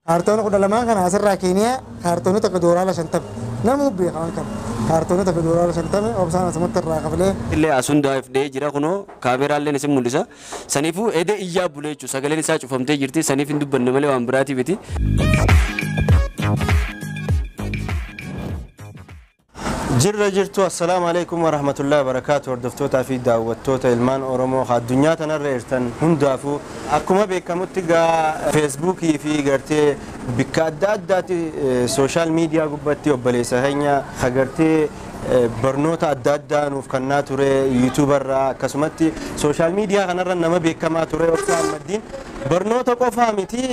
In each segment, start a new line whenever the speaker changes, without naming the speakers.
كارتون كده لما كان عصر راكينيا كارتون تقدر على شنطة نمو بيخان كم كارتون تقدر على شنطة أو بس أنا سمعت الراقب له
اللي أسون دايف ده جرا كنو كاميرا اللي نسمع مولسا سنيفو إده إيجاب بوله شو سجل نساء شو فهمته جرتي سنيف إندو بنمله وامبراتي بيتي
جرتو السلام عليكم ورحمة الله وبركاته وردفتوتا في دعوتوتا المان أورمو خا الدنيا تنرئيرتن هندافو أكما بكمتجا فيسبوك في قرتي بكادات سوشيال ميديا قبتي وبليسة هنيا خجرتي برنوتا أدادا نوفكنا توري يوتيوبر كسمتي سوشيال ميديا خنرن نما بكما توري وصال مدين برنوتا قفامتي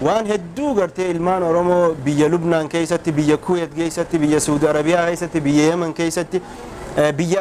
وان هدو قرتي المان أورمو بيا لبنان كيستي بيا كويت كيستي بيا سعودي عربية كيستي بيا يمن كيستي بيا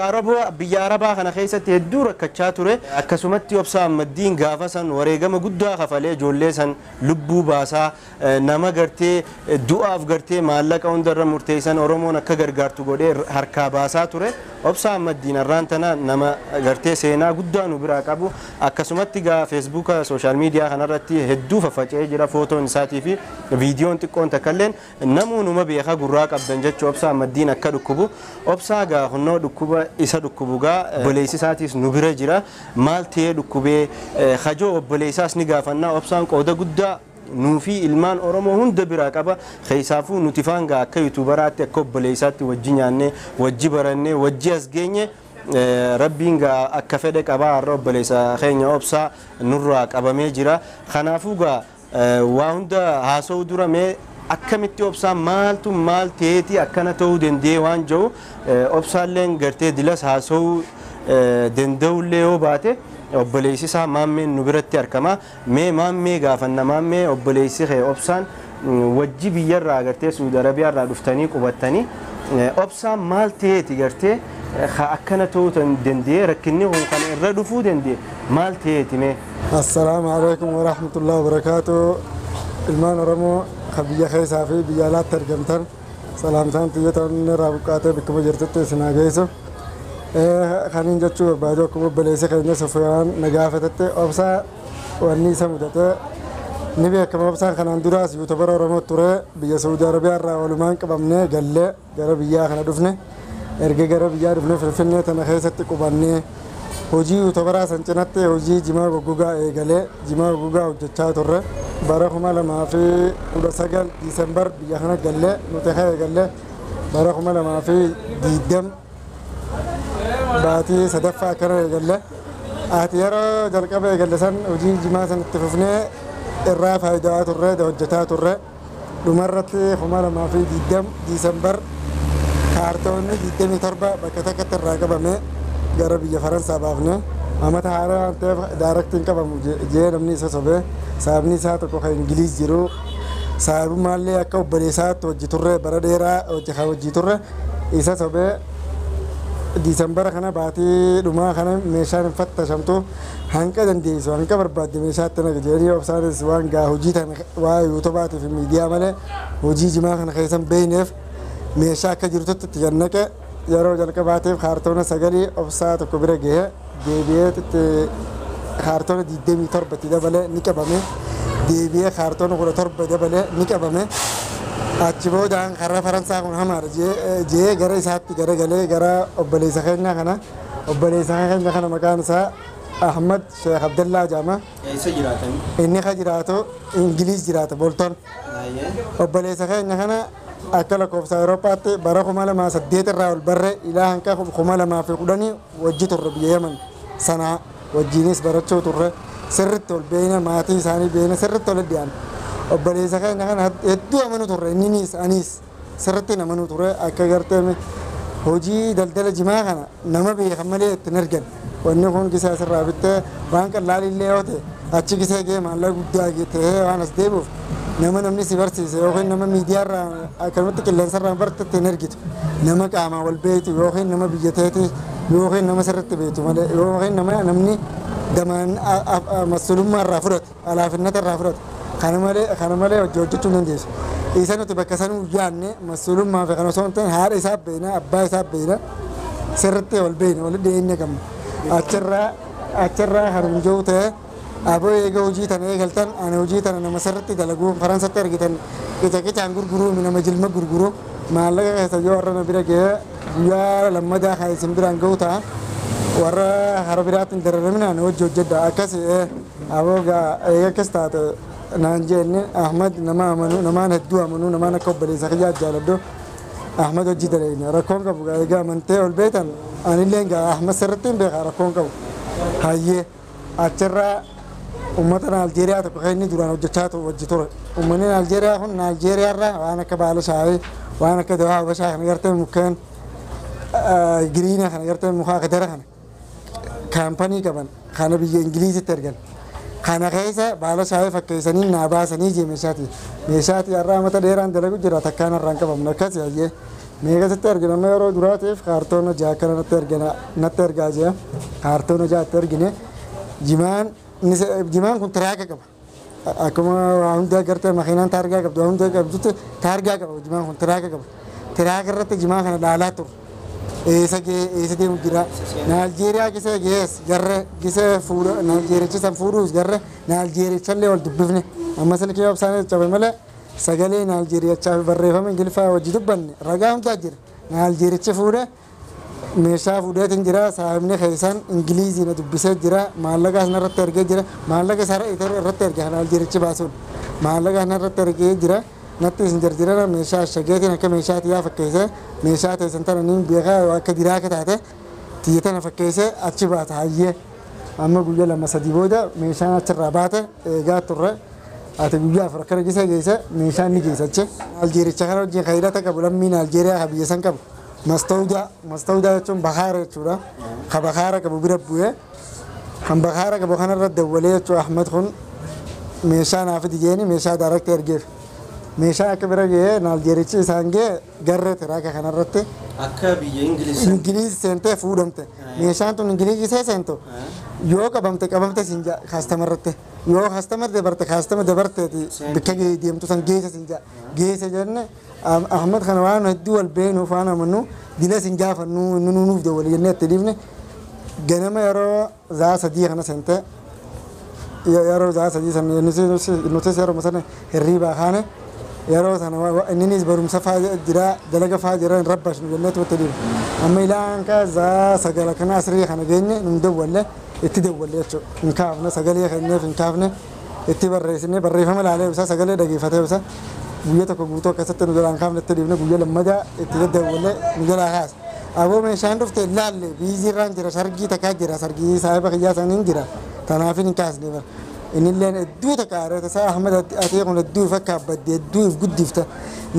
عربا خنا كيستي هدو ركتشاتوري كسمتي وصال مدين غافسن وريقما قدا خفالي جوليسن لبو باسا نما قرتي دعاف قرتي مالك أوندر مرتيسن أورمو نكا غرغارتو قولي هركا باسا توري وبصال مدين الرانتنا نما قرتي سينا قدا نبرا قابو كسمتي غا فيسبوك سوشيال ميديا خنا رتي هدو ففاجئ جرا فوتو نساتي في فيديو تكون تكلن نمو نما بيخا قراق أبدنجت وبصال مدين أكا دكبو وبصال غا خنو دكبو إسا دكبو غا بليسي ساتيس نبرا جرا مال تيه دكبو خجو بليساس نغافنا وبصال قودا قدا نوفي المان أورمو هند براقبة خيسافو نتفانغا أكا يوتيوبرات أكا بليسات وجينياني وجيبراني وجياسجيني ربينغا أكا فدك أبا الرب بليسا خينيا أبسا نراك أبا ميجرا خنافوغا وهند هاسو دورا مي أكمتي أبسا مالتو مال تيتي أكنا تو دندي وان جو أبسا لين غرتي دلس هاسو دندو ليو باتي obboleessi isaa maammeen nu biratti argama mee maammee gaafanna maammee obboleessi kee obsaan wajji biyyarraa agartee Suudi Arabiyaarraa dhuftanii qubattanii obsaan maal ta'eeti gartee akkana ta'uu danda'e rakkinni kun kan irra dhufuu danda'e maal ta'eeti mee.
Assalaamu alaikum wa rahmatullahi wa barakatuh ilmaan Oromoo kan biyya keessaa fi biyya alaatti argamtan salaamtaan xiyyeetaan irraa buqqaatee bakkuma jirtutti isin haa geessu. خلينا نجتشو بعدكم بليسة خلينا سفيان نجافتة أبصا واني سمدته نبي كم أبصا خلينا ندرس يوتيوبر ورمو ترى بيا سعودي عربية راولمان كبامنة قلة جرب بيا خلينا دفنة إرجع جرب بيا دفنة في الفيلم تنا خيسة كوبانة هوجي يوتيوبر سنتناتة هوجي جماع وجوجا قلة جماع وجوجا وجتشا ترى باركم الله ما في ودسجل ديسمبر بيا خلينا قلة نتخيل قلة باركم الله ما في ديدم باتي صدفة كره يجله أتيارو جركبه يجله سن وجي جماعة سن اتفقنا الرأي فايدات الرأي دوجتات الرأي دمرت خمارة ما في ديسمبر كارتون ديدم تربة بكتة الرقبة مه جرب يفرنسا بافنا أما تهارا أنت دايركتين كبا جيه نمني سبب سابني سات وكوه إنجليز جرو ساب مالي أكو بريسات وجتورة برديرا وجهاو جتورة إيسا سبب ديسمبر خنا باتي دوما خنا ميشان فتة شمتو هنكا دندي سوان كبر بعد ميشات تنا جيري وبصار سوان جا هوجي تنا ويوتيوبات في الميديا ماله هوجي جماعة خنا خيسم بينف ميشا كجرتو تتجنك يارو جلك باتي خارتونا سجلي وبصار تكبر جه ديبيت خارتونا ديدمي تربة تدا بله نكبامه ديبيه خارتونا كل تربة تدا بله نكبامه أجيبه دان خرّا فرنسا كون هم جي غري ساتي غري غلي غرا أبلي سخينا خنا أبلي سخينا خنا مكان سا أحمد شيخ عبد الله جامع
إيش جراتهم
إني خجراتو إنجليز جراتو بولتون أبلي سخينا خنا أكل كوب سأوروبا تي برا خمالة ما سديت الراول برا إلى هنكا خمالة ما في قدني وجيت الربيع يمن سنة وجينيس برا تور سرت البينا ما تي ساني بينا سرت الديان أبلي سكان كان هدو أمانو تورة نينيس أنيس سرتين أمانو تورة أكغرتة مه هوجي دلدل جماعة كنا نما بيخملي تنرجن وإنه كيسة أسر رابطة بانك لالي اللي هوته أشي كيسة كي مالا قدّا كيته وانس ديبو نما نمني سيبرسي سيوخين نما ميديا را أكلمت كلن سر رابطة تنرجت نما كاما والبيت يوخين نما بيجتهتي يوخين نما سرت بيتو ماله يوخين نما نمني دمان مسلوم رافرت على فنة رافرت خانم ماله وجوجتو ننديس إيسان وتبكسان وجانة مسلوم ما في خانم سونتين هار إسحاب بينا أبا إسحاب بينا سرت والبين ولا ديننا كم أشرة هرم جوته aboo eega hojii tana eegaltan ani hojii tana nama sirriitti dalaguu Faransatti argitan qicaqicaan gurguruu nama jilma gurguruu maallaqa keessa yoo warra na bira ga'ee guyyaa lammadaa kan isin biraan ga'u ta'a warra hara biraatiin dararaminaan hojii hojjedha akkas aboo eega akkas taate naan jenne Ahmad nama amanuu namaan hedduu amanuu namaan akka obboleessa kiyyaa jaaladhu Ahmad hojii daleenya rakkoon qabu egaa amantee ol beetan anillee Ahmad sirriitti hin beeka rakkoon qabu hayyee achirraa ummata Aljeeriyaa tokko kan inni duraan hojjechaa hojii ture ummanni Aljeeriyaa kun Aljeeriyaarraa waan akka baala shaayii waan akka dawaa habashaa kana gartee mukkeen giriina kana gartee mukaa kadara kana kaampanii qaban kana biyya Ingiliizitti ergan kana keessa baala shaayii fakkeessanii naa baasanii jee meeshaati har'aa mata dheeraan dalagu jira takkaan har'aan qabamna akkasi hayyee meeqasitti argina yeroo duraatiif kaartoona ja'a kana natti ergaa jee kaartoona ja'atti ergine jimaan kun tiraaka qaba akkuma waa hundaa gartee makiinaan taargaa qabdu waa hundaa qabdutti taargaa qaba jimaan kun tiraaka qaba tiraaka irratti jimaa kana dhaalaa ture eessa deemu jira Naaljeeriyaa gisee gees garre gisee fuudha Naaljeerichi san fuudhuus garre Naaljeerichallee wal dubbifne amma silkii obsaan cabe malee sagalee Naaljeeriyachaaf barreeffama Ingiliffaa wajji dubbanne ragaa hundaa jira Naaljeerichi fuudha meeshaa fuudheetiin jira saamne keessan Ingiliiziin dubbisee jira maallaqaas narratti ergee jira maallaqa isaa irratti ergee Naaljeerichi baasuun maallaqa narratti ergee jira natti isin jarjirana meeshaa shageetiin akka meeshaati yaa fakkeessee meeshaa teessan tana niin beekaa akka diraaka taate tiyya tana fakkeessee achi baata hayyee amma guyyaa lama sadii booda meeshaan achirraa baate eegaa turre ati guyyaa afur akkana gisee geesse meeshaan ni geessache Aljeericha kana wajjin hidhata qabu lammiin Aljeeriyaa ka biyya san qabu mastawdaa jechuun bakaara jechuudha ka bakaara qabu bira bu'ee kan bakaara qabu kanarra dawwalee jechuu Ahmad kun meeshaa naaf dijeeni meeshaa daarakti ergeef meeshaa akka bira ga'ee Naaljeerichi isaan ga'e garree tiraaka kanarratti
akka biyya
Ingiliiz seentee fuudhamte meeshaan tun Ingiliizii seentu yoo qabamte sinja kaastamarratti yoo kaastamar dabarteeti bakka deemtu san geessa sinja geessa jenne Ahmad kana waan hedduu wal beenuuf waan amannu dila sin gaafannu nuuf dawwale jennee itti dhiifne ganama yeroo zaa sadii kana seente yeroo zaa sadii san nutis yeroo sana hirriibaa kaane yeroo sana inninis barumsa faa jira dalaga faa jira hin rabbashnu jenneetu itti dhiifne amma ilaan ka zaa sagala kana asrii kana geenye nun dawwalle itti dawwalle jechuudha hin kaafne sagalee kenneef hin kaafne itti barreessine barreeffama laalee isaa sagalee dhageeffatee isaa guyyaa tokko guutuu akkasitti nu jalaan kaafne itti dhiifne guyyaa lammadaa itti daddawwalle nu jalaa kaase aboo meeshaan dhufte laalle biiziirraan jira sargii takkaa jira sargii saahiba kiyyaa saniin jira tanaafin hin kaasne bara inilleen hedduu takka areeta isaa Ahmad atee kun hedduu fakkaabadde hedduu if guddifta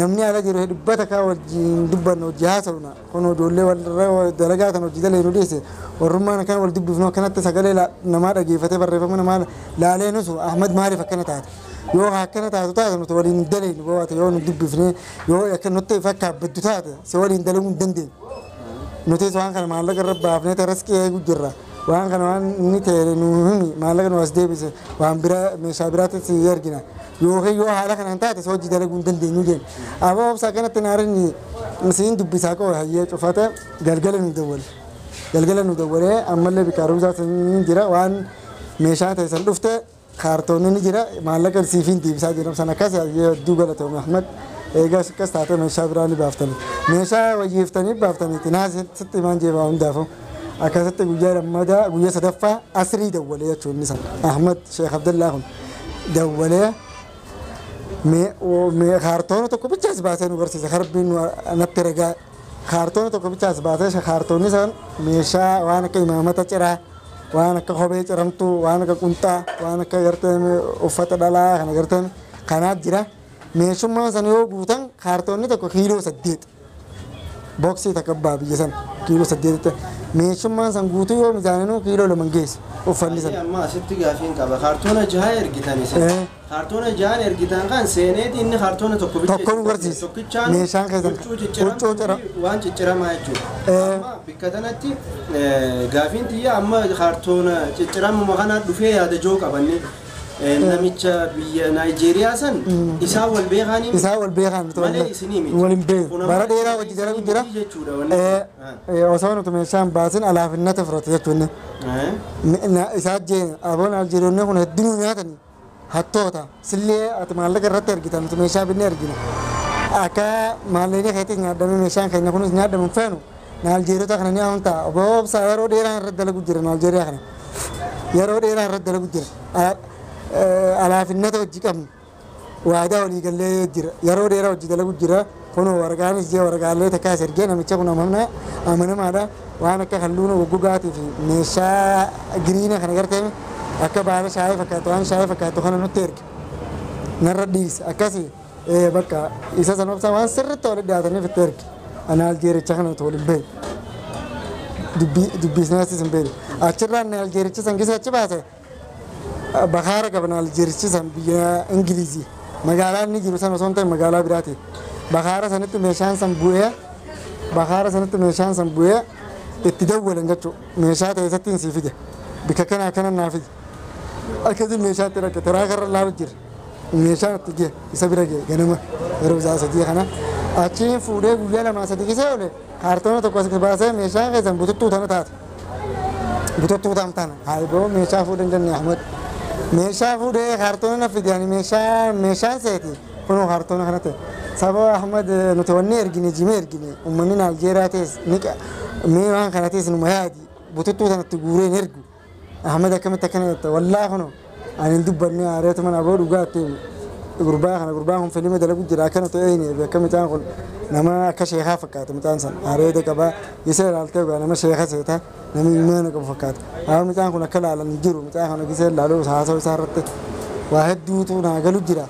namni ala jiru dubbata kaa wajjin dubbanna hojii haasawna kun ijoollee warra dalagaa tan hojii dalee nu dhiise warrummaan akkana wal dubbifnu akkanatti sagalee namaa dhageeffatee barreeffama namaa laalee nusu Ahmad maaliif akkana taate yoo akkana taate nuti waliin daleen bohaate yoo nu dubbifne yoo akka nutti fakkaabaddu taate si waliin dalaguu hin dandeenyu nutis waan kana maallaqa irra baafnee taraskii eeguu jirra waan kana waan inni ta'e nu himi maallaqa nu as deebise waan bira meeshaa biraatti si ergina yookiin yoo haala kanaan taate si hojii dalaguu hin dandeenyu jeen aboo obsaa kanatti naarinni siin dubbisaa qaba hayyee cufate galgala nu dawwalee ammallee bikaaruusaa siin jira waan meeshaa ta'e san dhufte kaartoonni ni jira maallaqa siifiin deebisaa jiran san akkas hayyee hedduu galatoomi Ahmad eegas akkas taate meeshaa biraa ni baaftanii meeshaa wayyeeftanii baaftaniiti naasitti himaan jeebaa hundaafu akkasitti guyyaa lammadaa guyyaa sadaffaa asrii dawwalee jechuun isa Ahmad Sheekh Abdallaa kun dawwalee kaartoona tokko bichaas baasee nu barsiise harbiin natti ragaa kaartoona tokko bichaas baasee kaartoonni san meeshaa waan akka imaamata ciraa waan akka kophee ciramtuu waan akka qunxaa waan akka gartee uffata dhalaa kana gartee kanaat jira meeshummaan san yoo guutan kaartoonni tokko kiiloo 8 boksii takka abbaa biyya san kiiloo 8 meeshummaan san guutuu yoo mizaaninu kiiloo 2 geessu uffanni san
amma asitti gaafiin qaba kaartoona jaha ergitan isin kaartoona jahan ergitan kan seeneeti inni kaartoona tokko
barsiisa
tokkichaan
meeshaan keessan
huccuu cira waan cicciramaa jechuudha amma bikka tanatti gaafiin tiyya amma kaartoona cicciramu kana dhufee yaada joo qabanne namicha biyya Naayijeeriyaa san isaa wal beekanii
isaa wal beekan
malee isinii miti
waliin beeku bara dheeraa wajji jala jira osoo nuti meeshaan baasin alaafinnata fudhate jechuun isaa jeen aboon aljeeriyoonni kun hedduu nyaatanii hattoota sillee ati maallaqa irratti argitan nuti meeshaa binne argina akka maallaqni keetti nyaadame meeshaan keenya kunis nyaadamu feenu Naayijeeriyoota kana ni amantaa oboobsa yeroo dheeraa irratti dalagu jira Naayijeeriyaa kana yeroo dheeraa irratti dalagu jira alaafinnata hojii qabnu waadaa walii gallee jira yeroo dheeraa hojii dalagu jira kun waraqaanis jee waraqaalee takka as ergee namicha kun amanamaadha waan akka halluun goggogaatii fi meeshaa giriina kana gartee akka baala shaayii fakkaatu waan shaayii fakkaatu kana nutti erge narra dhiise akkasii bakka isa san obsa waan sirriitti walitti dhiyaataniif itti erge Naayijeericha kana waliin beeku dubbisneessis hin beeku achirraan Naayijeericha san gisee achi baase Bakhaara qaba Naayijeerichi san biyya Ingilizii magaalaan ni jiru san osoo hin ta'in magaalaa biraati Bakhaara sanitti meeshaan san bu'ee itti dawwalan jechuudha meeshaa ta'eessatti hin sii fide bika kana naa fide akkasii meeshaa itti rakke taraa karra laalu jira meeshaan itti gee isa bira gee ganama yeroo isaa sadii kana achiin fuudhee guyyaa lamaa sadii gisee oole kaartoona tokko as baasee meeshaan keessan bututtuu tana taate bututtuu taamtana haayiboo meeshaa fuudhan jennee Ahmad meeshaa fuudhee kaartoona na fidanii meeshaan seeti kunoo kaartoona kana ta'e sababa Ahmad nuti wanni ergine jimee ergine uummanni Naayijeeriyaa ta'es mee waan kana ta'es numa yaadi bututtuu tanatti guureen ergu Ahmad akkamitti akkana jetta wallaa kunoo ani dubbanne aareetu mana aboo dhugaatti gurbaa kun filime dalagu jira akkana ta'e akka mitaan kun nama akka sheekaa fakkaata mitaan san aareeta qabaa gisee ilaaltee gaa nama sheeka seeta nama imaana qabu fakkaata haa mitaan kun akka laalan jiru mitaan kana gisee ilaaluu haasa'u isaa irratti waa hedduutu naa galu jira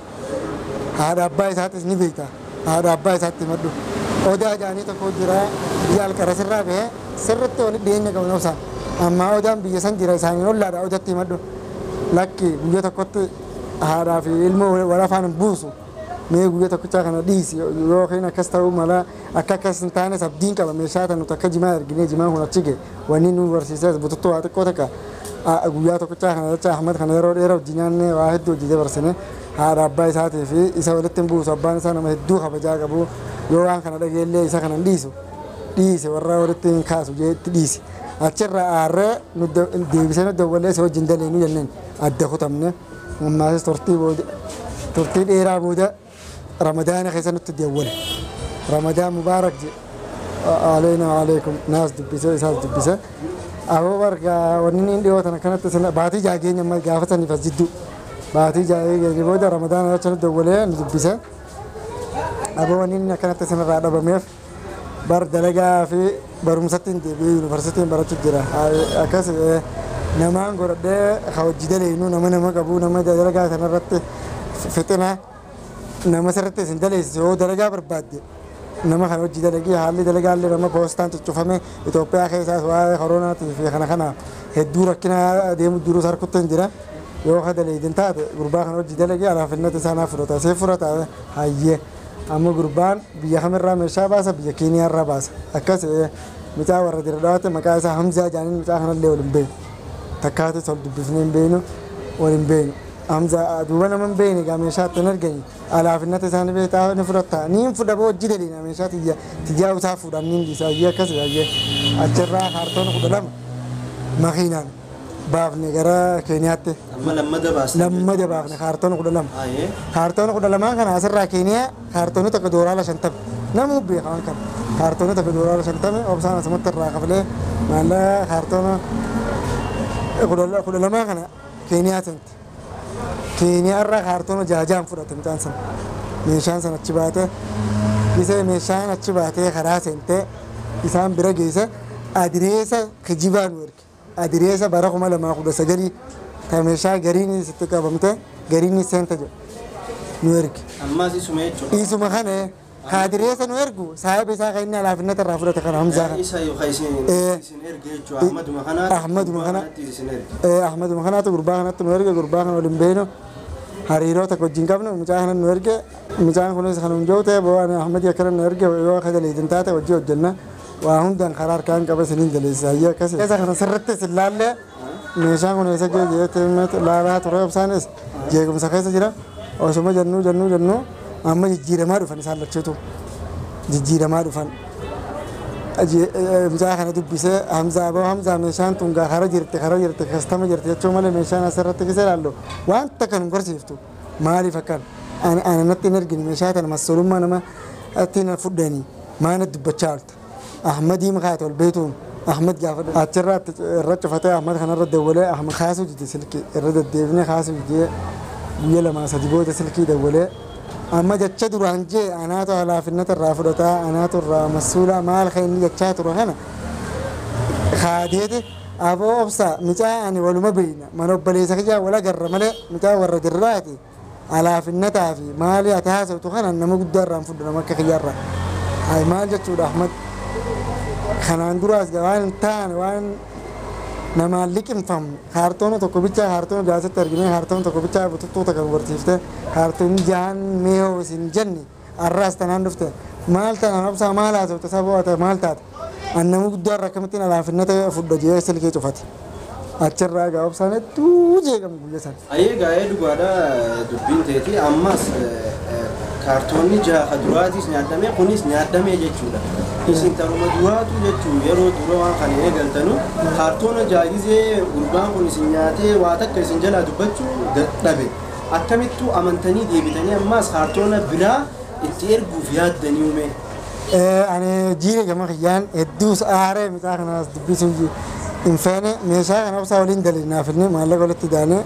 haadha abbaa isaattis ni beekta haadha abbaa isaatti maddu odaa jaanii tokko jira biyya alqarasirraa bahee sirritti walitti dhiyeenya qabu nabsa amma odaan biyya san jira isaanii ollaadha odatti maddu lakki guyya tokkotti haadhaa fi ilmoo warafaan hin buusu mee guyya tokkichaa kana dhiisi yookiin akkas ta'uu mala akka akkas hin taane abdiin qaba meeshaa tan nuti akka jimaa erginee jimaan kun achi ga'e wanni nu barsiisee bututtuu waa xiqqoo takka guyyaa tokkichaa kana jecha Ahmad kana yeroo dheeraa hojii nyaannee waa hedduu hojii dabarsine haadha abbaa isaatii fi isa walitti hin buusu abbaan isaa nama hedduu kabajaa qabu yoo waan kana dhageellee isa kana dhiise warra walitti hin kaasu jeetti dhiise achirra aarree deebisee nu dawwalee isa wajjin daleenu jenneen adda kutamne ammaasis turtii dheeraa booda ramadaana keessa nutti dawwale ramadaan mubaarak je aleena aleekum naas dubbise isaas dubbise aboo barga wanni inni dhiyoo tana kanatti baatii jaageenya amma gaafa saniif as jidduu baatii jaageenya booda ramadaana acha nu dawwalee nu dubbise aboo wanni inni akkanatti sinirraa dhabameef bar dalagaa fi barumsatti hin deebi'ee yuunivarsiitiin barachuu jira akkas namaan godhadhee hojii daleenu nama qabu nama dalagaa kanarratti fixina nama sirriitti isin daleessise yoo dalagaa barbaadde nama kan hojii dalagii haalli dalagaallee nama poostaan cuccufame Itoophiyaa keessaas waa'ee koronaatii fi kana hedduu rakkina adeemu jiru harkutti hin jira yoo ka daleedin taate gurbaa kan hojii dalagii alaafinnata isaanaa fudhata see fudhata hayyee amma gurbaan biyya kamirraa meeshaa baasa biyya Keeniyaarraa baasa akkas mucaa warra dira dhawaate maqaa isaa Hamzaa jaaniin mucaa kanallee waliin beeku takkaati sol dubbifnee hin beeknu waliin beeknu Hamzaa duuba nama hin beekne gaa meeshaa ittiin argani alaafinnata isaanii beektaa ni fudhatta niin fudha boo hojii daleena meeshaa tijjaa usaa fuudhan niin dhiisa hayyee akkas hayyee achirraa kaartoona 12 makiinaan baafne gara Keeniyaatti lammada baafne kaartoona 12 kaartoona 12 kana asirraa Keeniyaa kaartoona tokko doolaara 50 nama beeka waan kana kaartoona tokko doolaara 50 obsaan asumatti irraa kafalee maallaqa kaartoona 12 kana Keeniyaa santi Keeniyaa irraa kaartoona 6 fudhate mucaan sana meeshaan sana achi baate isee meeshaan achi baatee karaa seentee isaan bira geesse adireesa kijibaa nu erge adireesa bara 2019 kan meeshaa gariin sitti qabamte gariin seenta jedhu nu erge
ammas
isuma kana adireesa nu ergu saahiba isaa kan inni alaafinnata irraa fudhate kana Hamzaa kana
isa yoo isin erge jechuudha
Ahmaduma kanaatu gurbaa kanatti nu erge gurbaa kana waliin beenu hariiroo tokko wajjin qabnu mucaa kana nu erge mucaan kunis kan hunjoo ta'e bo'aan Ahmadii akkana nu erge yoo akka daleedin taate wajjii hojjenna waa hundaan karaa harkaan qaba isiniin daleessa hayyee akkasii isa kana sirriitti isin laallee meeshaan kun eessa geejjeetti laalaa ture obsaanis jeequmsa keessa jira osuma jennu amma jijjiiramaa dhufan isaan lachuutu jijjiiramaa dhufan mucaa kana dubbisee Hamzaa meeshaan tun kara jirti kastama jirti jechuun malee meeshaan asirratti kisa ilaallu wanta kan gorsiiftu maaliif akkan ani natti hin argine meeshaa tana masolummaa nama ittiin fudhanii maana dubbachaa jirtu Ahmadii makaate ol beetuun Ahmad gaafa achirraa irra cufatee Ahmad kanarra dawwalee Ahmad kaasuu jide silkii irra deddeebinee kaasuu jidee guyyaa lamaa sadii booda silkii dawwalee amma jecha duraan jee anaatu halaafinnata irraa fudhataa anaatu irraa masuulaa maal kan inni jechaa ture kana kaadeeti aboo obsaa micaa ani waluma beeyna mana obboleessa kiyyaa wal agarra malee micaa warra dirraati halaafinnataa fi maali ati haasawtu kana nama guddaa irraan fudhu nama akka kiyyaarraa ay maal jechuudha Ahmad kanaan duraas waan hin taane waan namaan liqimfamu kaartoona tokko bichaa kaartoona gaazexaa arginee kaartoona tokko bichaa bututtuuta kan barsiiftee kaartoonni jahan meehoo isin jenne arraas tanaan dhufte maal tanaan obsaa maal haasawte saboo ate maal taate annama guddaa irra akkamittiin halaafinnata fudha jee silkee cufate achirraa gaa obsaan hedduu jeeqamu guyya san.
Ayyee gaa'ee dhugaadha dubbiin teeti ammas kaartoonni jaha duraatiis nyaadame kunis nyaadame jechuudha. Isin taruma duraatu jechuun yeroo dura waan kana eegaltanu kaartoona jaagizee gurbaan kun isin nyaatee waa takka isin jalaa dubbachuu dadhabe akkamittuu amantanii deebitanii ammas kaartoona biraa itti erguuf yaaddanii uume.
Ani jiire gama kiyyaan hedduus aaree micaa kanaas dubbisuu hin feene meeshaa kana obsaa waliin daliinaaf inni maallaqa walitti daanee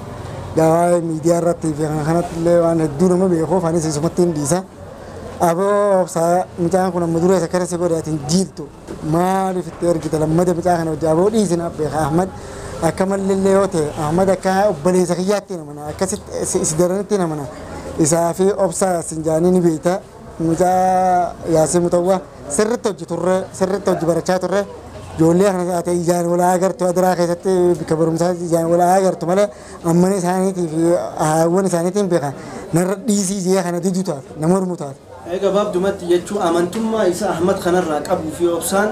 gaawaa miidiyaa irratti fi kanatti illee waan hedduu nama beekuuf anis isumatti hin dhiisa. Aboo obsaa micaan kun amma duree sakkara si godhaatiin jiiltu maaliif itti ergite lammata micaa kana hojii aboo dhiisinaaf beeka Ahmad akka mallee yoo ta'e Ahmad akka obboleessa kiyyaatti namana akkasitti si daranitti namana isaa fi obsaa yaasin jaanii ni beekta micaa yaasii mutawwa sirritti hojii turre sirritti hojii barachaa turre ijoollee kana taate ijaan walaa agartu adiraa keessatti bika barumsaa ijaan walaa agartu malee ammana isaaniitii fi haawwan isaaniitiin beeka narra dhiisii jee kana diduu taate nama hormu taate.
Gabaabdumatti jechuun amantummaa isa Ahmad kanarraa qabuu fi obsaan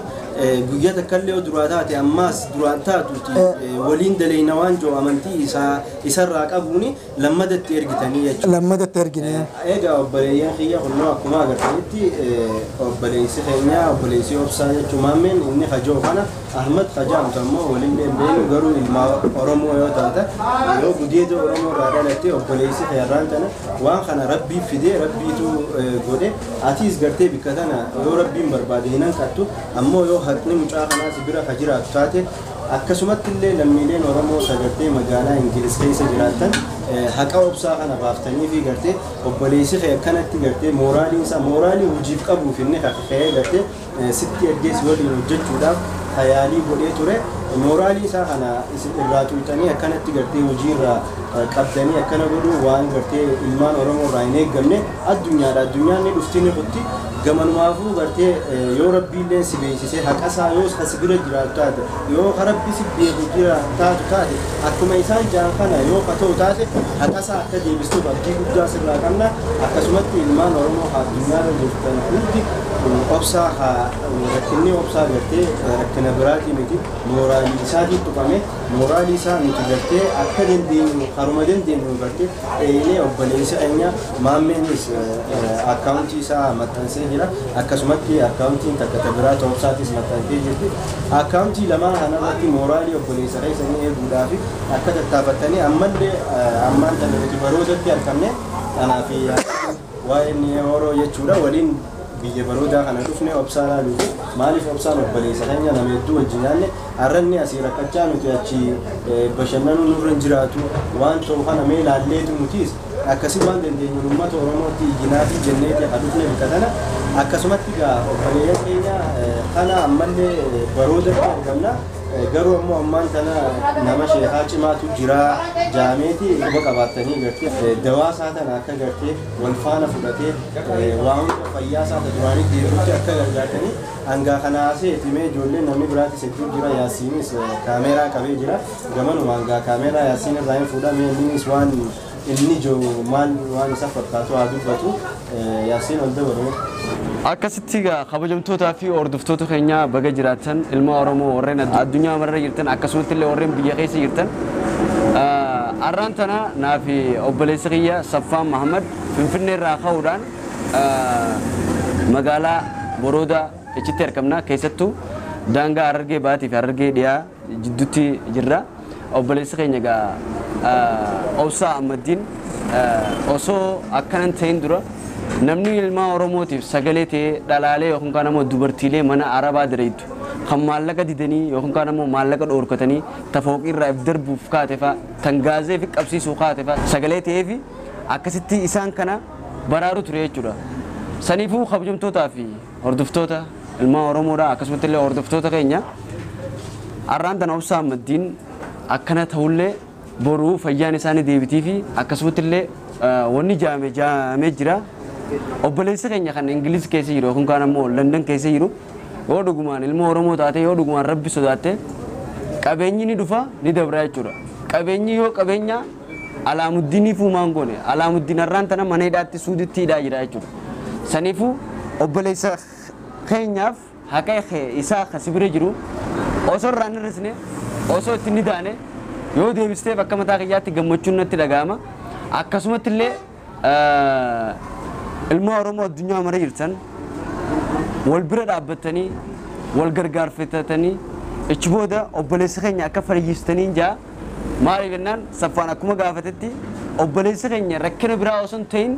guyyaa takkallee yoo duraa taate ammaas duraan taatuuti waliin daleeyna waan jiru amantii isarraa qabuuni lammadatti ergitanii jechuudha.
Lammadatti ergine.
Egaa obboleeyyan kiyya kunnoo akkuma agartanitti obboleessi keenya obboleessi obsaa jechuun maammeen inni hajoo kana Ahmad hajaamtu ammoo waliin beenu garuu ilma Oromoo yoo taate yoo gudeeda Oromoo irraa dhalatte obboleessi keerraan tana waan kana rabbii fidee rabbiitu godhe atis gartee bikka tana yoo rabbiin barbaade hin hanqattu ammoo yoo haqni mucaa kanaas bira ka jiraatu taate akkasumatti illee lammiileen Oromoo sagartee magaalaa Ingiliz keessa jiraatan haqa obsaa kana baaftanii fi gartee obboleessi kee akkanatti gartee mooraalii hojiif qabuuf inni ka'ee gartee sitti ergeessi waliin hojjechuudhaaf hayaalii godhee ture mooraalii isaa kana isin irraa tuutanii akkanatti gartee hojiirraa qabdanii akkana godhu waan gartee ilmaan Oromoo irraa hin eeggamne addunyaan ni dhufti ni kutti gamanumaafuu gartee yoo rabbiillee si beeksisee haqasaa yoo as bira jiraatu taate yoo rabbi si beeku jiraatu taate akkuma isaan jaan kana yoo ta'u taate haqasaa akka deebistuuf abdii guddaa sirraa qabna akkasumatti ilmaan Oromoo addunyaarra jirtan hundi obsaa rakkinni obsaa gartee rakkina biraatii miti mooraalii isaatiin tuqame mooraalii isaa nuti gartee akka dandeenyu haruma dandeenyu gartee eelee obboleessi keenya maammeenis akkaawuntii isaa maxxansee jira akkasumatti akkaawuntiin takka biraa obsaatis maxxantee jirti akkaawuntii lamaan kanarratti mooraalii obboleessa keessanii eeguudhaaf akka tattaafatanii ammallee ammaan kana nuti barootatti argamne kanaaf waa'ee inni yeroo jechuudha waliin biyya baroodaa kana dhufne obsaan haaluufi maaliif obsaan obboleessa keenya nama hedduu wajjin nyaanne har'anni asii rakkachaa nuti achi bashannanuu nurra hin jiraatu waan ta'u kana mee laalleetu nutiis akkasii waan dandeenyu uummata Oromootti iyyinaa fi jenneeti haa dhufne bika kana akkasumatti gaa obboleeyyan keenya kana ammallee baroodatti argamna garuu ammoo ammaan kana nama sheekaa cimaatu jira jaameeti quba qabaatanii gartee dawaa isaa tana akka gartee wal faana fudhatee waan fayyaa isaa duraanii deebi'utti akka gargaartanii hangaa kana haasee timee ijoolleen namni biraatis hedduu jira yaasiinis kaameeraa qabee jira gamanuma hangaa kaameeraa yaasiin irraa hin fuudhamee innis waan inni jiru maal waan isa fakkaatu haa dubbatu yaasiin ol dabalu.
Akkasitti kabajamtootaa fi hordoftoota keenya baga jiraatan ilma Oromoo warreen addunyaa marra jirtan akkasumatti illee warreen biyya keessa jirtan arrantana naafi obboleessa kiyya Saffaan Mahammad Finfinnee irraa ka'uudhaan magaalaa Boroodaa ichitti argamna keessattuu daangaa Harargee Baatii fi Harargee Dhiyaa jidduutti jirra obboleessa keenya gaa Obsaa Ahmadiin osoo akkanan ta'in dura namni ilmaa Oromootiif sagalee ta'ee dhalaalee yookiin kaan ammoo dubartiilee mana Arabaa direetu kan maallaqa didanii yookiin kaan ammoo maallaqa dhoorkatanii tafooqii irraa darbuuf kaatefa tangaazee fi qabsiisuu kaatefa sagalee ta'ee fi akkasitti isaan kana baraaru ture jechuudha. Saniifuu kabajamtootaa fi hordoftoota ilmaa Oromoodhaa akkasumas illee hordoftoota keenya arraan tana Obsaa Ahmadiin akkana ta'ullee boruu fayyaan isaanii deebitii fi akkasumas illee wanni jaamee jira. Obboleessa keenya kan Ingiliz keessa jiru yookiin kaan ammoo London keessa jiru yoo dhugumaan ilma Oromoo taate yoo dhugumaan Rabbi sodaatte qabeenyi ni dhufa ni dabra jechuudha. Qabeenyi yoo qabeenya Alaamuddinii fuumaan goone Alaamuddin arraan tana mana hidhaatti suuditti hidhaa jira jechuudha. Saniifuu obboleessa keenyaaf haqa isaa kasibire jiru osoo irraan hir'isne osoo itti ni daane yoo deebisteef akka mataa kiyyaatti gammachuun natti dhaga'ama. Akkasumatti illee ilma Oromoo addunyaa mara jirtan wal bira dhaabbatanii wal gargaarfatanii ichi booda obboleessa keenya akka fayyistanii jaa maaliif jennaan Saffaan akkuma gaafatetti obboleessa keenya rakkina biraa osoo hin ta'in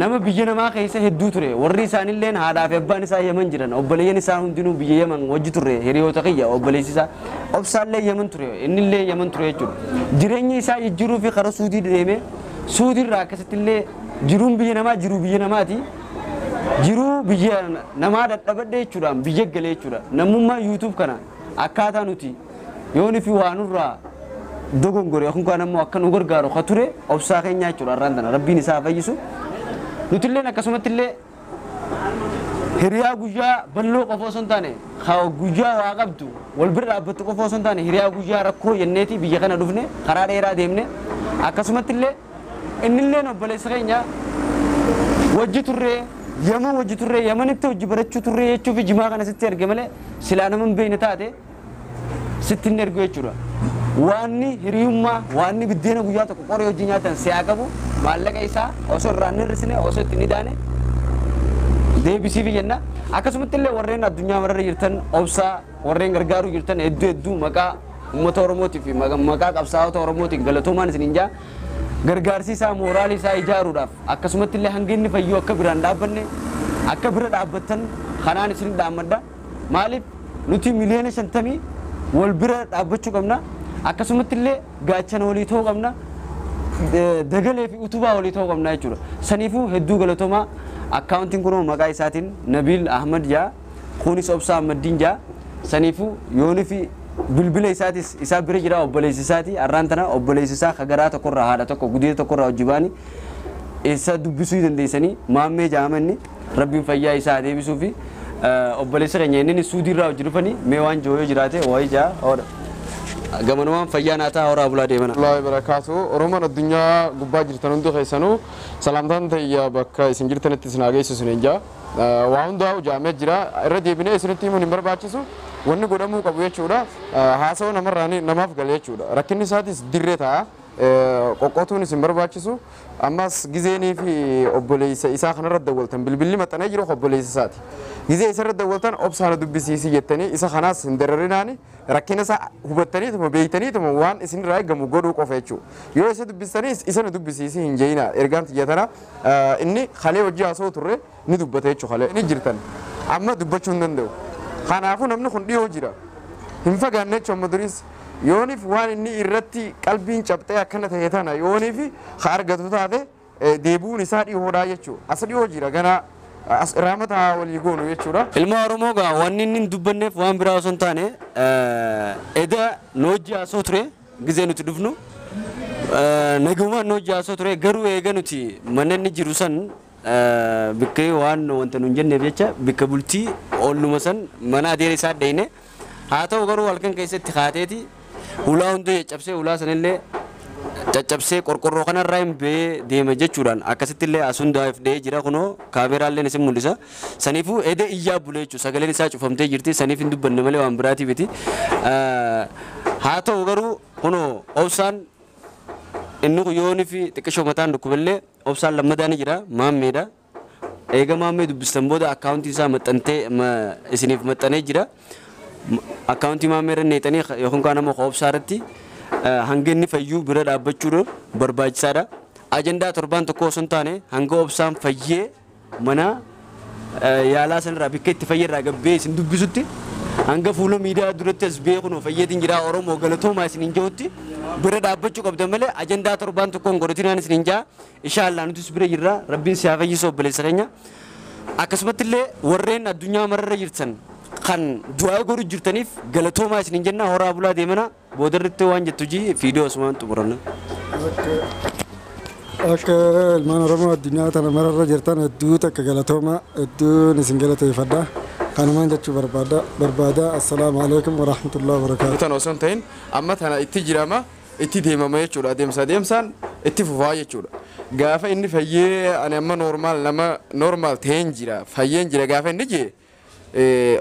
nama biyya namaa keessa hedduu ture warri isaanillee haadhaa fi abbaan isaa Yemen jiran obboleeyyan isaa hundinuu biyya Yemen wajji ture hiriyoota kiyya obboleessi isaa Obsaallee Yemen ture innillee Yemen ture jechuudha. Jireenya isaa jijjiiruu fi karaa Suudii deemee Suudii irraa akkasitti illee jiruun biyya namaa jiruu biyya namaati. Jiruu biyya namaa dadhabadhe jechuudhaan biyya galee jechuudha. Namummaa YouTube kana akkaataa nuti yoonii fi waanurraa dogongore yookiin kaan ammoo akka nu gargaaru ka ture Obsaa keenya jechuudha arraan tana Rabbiin isaa fayyisu. Nutilleen akkasumatti illee hiriyaa guyyaa balloo qofa osoo hin taane guyyaa waa qabdu wal bira dhaabbattu qofa osoo hin taane hiriyaa guyyaa rakkoo yenneeti biyya kana dhufne karaa dheeraa deemne akkasumatti illee innilleen obboleessa keenya wajji turree Yemen wajji turree Yemenitti wajji barachuu turree jechuuf jimaa kana sitti erge malee silaa nama hin beekne taate sitti hin ergu jechuudha. Waanni hiriyummaa waanni biddeena guyyaa tokko qoree hojii nyaatan si'aa qabu maallaqa isaa osoo irraan hin hir'isne osoo itti ni daane deebisiif jenna. Akkasumatti illee warreen addunyaa mararra jirtan Obsaa warreen gargaaruu jirtan hedduu maqaa uummata Oromootii fi maqaa qabsaa'ota Oromootiin galatoomaan isiniin jaa gargaarsi isaa mooraalii isaa ijaaruudhaaf akkasumatti illee hanga inni fayyuu akka biraan dhaabbanne akka bira dhaabbattan kanaan isin dhaammadha. Maaliif nuti miliyoona 50 wal bira dhaabbachuu qabna. Akkasumatti illee gaachana walii ta'uu qabna. Dagalee fi utubaa walii ta'uu qabna jechuudha. Saniifuu hedduu galatoomaa akkaawuntiin kun maqaa isaatiin Nabil Ahmad jaa kunis Obsaa Ahmadiin jaa saniifuu yoonii fi bilbila isaatis isaa bira jira obboleessi isaati arraan tana obboleessi isaa kagaraa tokkorraa haadha tokko gudeeta tokkorraa hojjibaani isa dubbisuu dandeessanii maammee jaamanni Rabbiin fayyaa isaa deebisuu fi obboleessa keenya inni Suudii irraa hojii dhufanii mee waan jooyoo jiraate wayii jaa gamanumaan fayyaa naataa horaa bulaa deemana.
Allahi barakaatu Oromoon addunyaa gubbaa jirtan hundi keessanuu salaamtaan ta'iyya bakka isin jirtanitti isin hageessisu hin jaa waa hundaa jaamee jira irra deebinee isinitti himuun hin barbaachisu wanni godhamuu qabu jechuudha haasawaa namarraa namaaf galee jechuudha rakkinni isaatis dirree ta'a qoqqootuun isin barbaachisu ammas gizeenii fi obboleessa isaa kanarra dawwaltan bilbilli maxxanee jiru obboleessa isaati gizee isarra dawwaltan Obsaana dubbisiisi jettanii isa kanaas hin dararinaani rakkina isaa hubattaniituma beeytaniituma waan isin irraa eegamu godhuu qofa jechuudha yoo isa dubbistaniis isa nu dubbisiisi hin jeeyina ergaan tiyyatana inni kalee hojii haasawuu turre ni dubbata jechuudha kalee ni jirtan amma dubbachuu hin danda'u kanaafuu namni kun dhiyoo jira hin fagaanne jechuudha amma duriis yooniif waan inni irratti qalbiin cabxee akkana ta'e tana yooniif ka argatu taate deebuun isaa dhiyoodhaa jechuudha as dhiyoo jira ganaa raamata walii goonu jechuudha.
Ilma Oromoo gaa wanni inni hin dubbanneef waan biraa osoo hin taane eda noojii haasoo ture gizee nuti dhufnu nagumaan noojii haasoo ture garuu eega nuti mana inni jiru san bikka waan wanta nuun jenneef jecha bikka bultii ooluma san mana adeera isaa dheyne haa ta'u garuu halkan keessatti kaateeti ulaa hundee caccabsee ulaa sanillee caccabsee qorqorroo kanarraa hin bee deema jechuudhaan akkasitti illee asundaaf dhee jira kunoo kaameraalleen isin mul'isa saniifuu ede iyyaa bulee jechuudha sagaleen isaa cufamtee jirti saniif hin dubbanne malee waan biraatiifiti haa ta'u garuu kunoo Obsaan inni yooni fi xiqqishoo mataan dhukkuballee obsaan lammadaan jira maammeedha. Eega maammee dubbistan booda akkaawuntii isaa maxxantee isiniif maxxanee jira. Akkaawuntii maammee irra neexanii yookaan kaan ammoo obsaa irratti hanga inni fayyuu bira dhaabbachuun barbaachisaadha. Ajandaa torbaan tokko osoo hin taane hanga obsaan fayyee mana yaalaa sanarraa bakka itti fayyarraa gabbee isin dubbisutti hanga fuula miidiyaa duratti as beekun fayyeetiin jira Oromoo galatoomaa isiniin jirutti bira dhaabbachuu qabdan malee ajandaa torbaan tokkoon godhatinaan isiniin jaa inshaallah nutis bira jirra rabbiin si haa fayyisu obboleessa keenya. Akkasumatti illee warreen addunyaa mararra jirtan kan du'aa godhu jirtaniif galatoomaa isiniin jenna horaa bulaa deemana boodarritti waan jettu ji fiidiyoo asumaan xumuranna.
Akka ilmaan Oromoo addunyaa tana mararra jirtan hedduu takka galatooma hedduun isin galateeffadha. Kanumaan jechuu barbaada. Assalaamu alaikum wa rahmatullahi wa barakaatuh.
Tan osoo hin ta'in amma tana itti jirama itti deemama jechuudha. Deemsaan itti fufaa jechuudha. Gaafa inni fayyee ani amma normaal ta'een jira fayyeen jira gaafa inni jee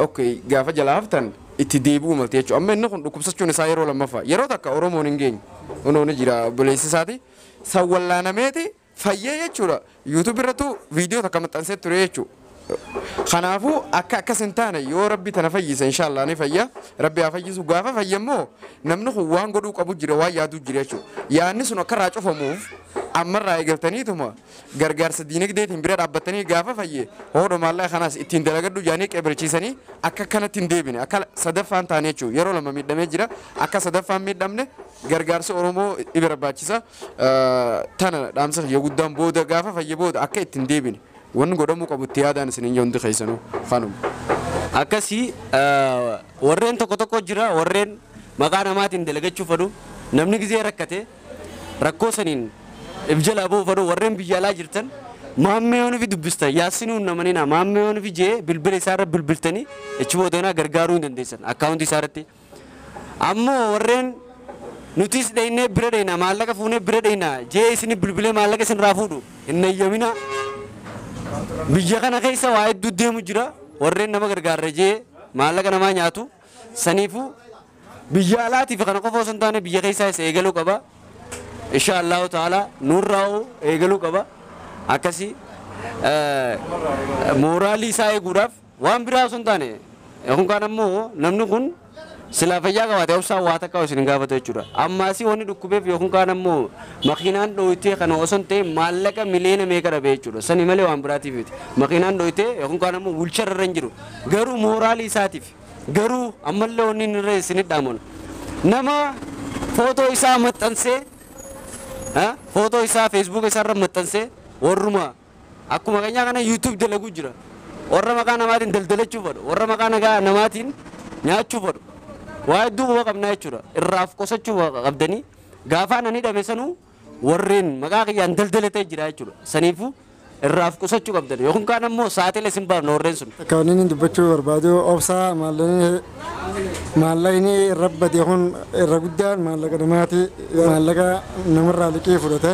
okay gaafa jalaa haftan itti deebi'u malte jechuudha. Amma inni kun dhukkubsachuun isaa yeroo lammaffaa yeroo takka Oromoon hin geenye unooni jira obboleessi isaati. Sawwallaanameeti fayyee jechuudha. YouTube irrattu viidiyoo takka maxxansee ture jechuudha. Kanaafuu akka akkas hin taane yoo rabbi tana fayyisa inshaallah ni fayya. Rabbi haa fayyisu gaafa fayyammoo namni kun waan godhuu qabu jira waan yaaduu jira jechuudha. Yaadni sun akka irraa cufamuuf ammarraa eegaltaniituma gargaarsa diinagdeetiin bira dhaabbatanii gaafa fayye hoodho maallaa kanaas ittiin dalagadhu jaanii qeebalchiisanii akka kanatti hin deebine akka sadaffaan taane jechuudha. Yeroo lama miidhamee jira akka sadaffaan miidhamne gargaarsa Oromoo ibi barbaachisa. Tana dhaamsa yoo guddaan booda gaafa fayye booda akka ittiin deebine wanni godhamuu qabu itti yaadaan isiniin yoo hundi keessanuu kanuma.
Akkasii warreen tokko jira warreen maqaa namaatiin dalagachuu fedhu namni gizee rakkate rakkoo saniin ibjala boo fedhu warreen biyya alaa jirtan maammee yoon fi dubbistan yaasinuun namanina maammee yoon fi jee bilbila isaa irra bilbiltanii ichi boodana gargaaruu hin dandeessan akkaawuntii isaa irratti. Ammoo warreen nutis dhayinee bira dhayina maallaqa fuunee bira dhayina jee isin bilbilee maallaqa isin raafuudhu hin eeyyamina. Biyya kana keessa waa hedduu deemu jira warreen nama gargaarre jee maallaqa namaa nyaatu saniifuu biyya alaatiif kana qofa osoo hin taane biyya keessaa isa eegaluu qaba. Inshaallahu ta'ala nurraa eegaluu qaba. Akkasii mooraalii isaa eeguudhaaf waan biraa osoo hin taane yookaan kaan ammoo namni kun silaa fayyaa qabaate obsaan waa takka isin gaafatu jechuudha. Ammaasii wanni dhukkubeef yookaan kaan ammoo makiinaan dhoyitee kana osoo hin ta'e maallaqa miliyoona meeqa dhabe jechuudha. Sani malee waan biraatiif miti. Makiinaan dhoyitee yookaan kaan ammoo wulchar irra hin jiru. Garuu mooraalii isaatiif garuu ammallee wanni inni irra isinit dhaamun nama footoo isaa maxxansee footoo isaa Facebook isaa irra maxxansee warruma akkuma keenyaa kana YouTube dalaguu jira. Warra maqaa namaatiin daldalachuu fedhu warra maqaa namaatiin nyaachuu fedhu. Waa hedduu quba qabnaa jechuudha. Irraaf qusachuu qabdanii gaafa ani dhame sanuu warreen maqaa kiyyaan daldalatee jira jechuudha. Saniifuu irraaf qusachuu qabdan yookaan kaan ammoo sa'aatii isin baafna warreen sun.
Kan inni dubbachuu barbaadu obsaa maallaqni rabbate kun irra guddaan maallaqa namaati maallaqa namarraa liqii fudhate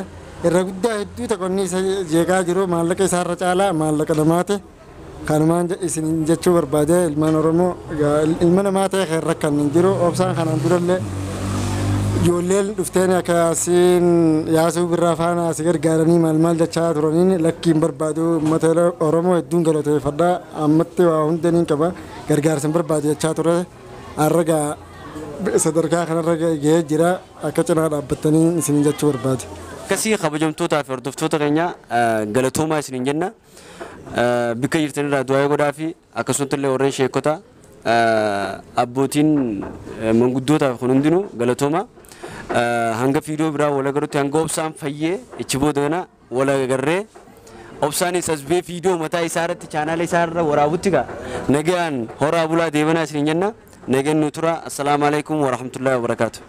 irra guddaa hedduu tokkonni isa jeeqaa jiru maallaqa isaarra caalaa maallaqa namaati. Kanumaan isin jechuu barbaade ilmaan Oromoo ilma namaa ta'e kan rakkan jiru obsaan kanaan durallee ijoolleen dhufteen akka yaasuu birraa faana asi gargaaranii maal jechaa turaniin lakkiin barbaadu uummata Oromoo hedduun galateeffadhaa ammatti waa hundaniin qaba gargaarsa barbaade jechaa ture har'a sadarkaa kanarra gahee jira akka cinaa dhaabbattanii isin jechuu barbaade.
Akkasii kabajamtootaa fi hordoftoota keenya galatoomaa isiniin jenna. Bikka jirtanirraa du'aa godhaa fi akkasumas illee warreen sheekota abbootiin manguddootaaf kun hundinuu galatooma. Hanga fiidiyoo biraa wal agarutti hanga obsaan fayyee ichi boodana wal agarree obsaan isas bee fiidiyoo mataa isaa irratti chaanaala isaa irra waraabutti gaa nagaan horaa bulaa deebanaa isiniin jenna. Nagaan nu tura. Assalaamu alaikum wa rahmatullahi wa barakaatuh.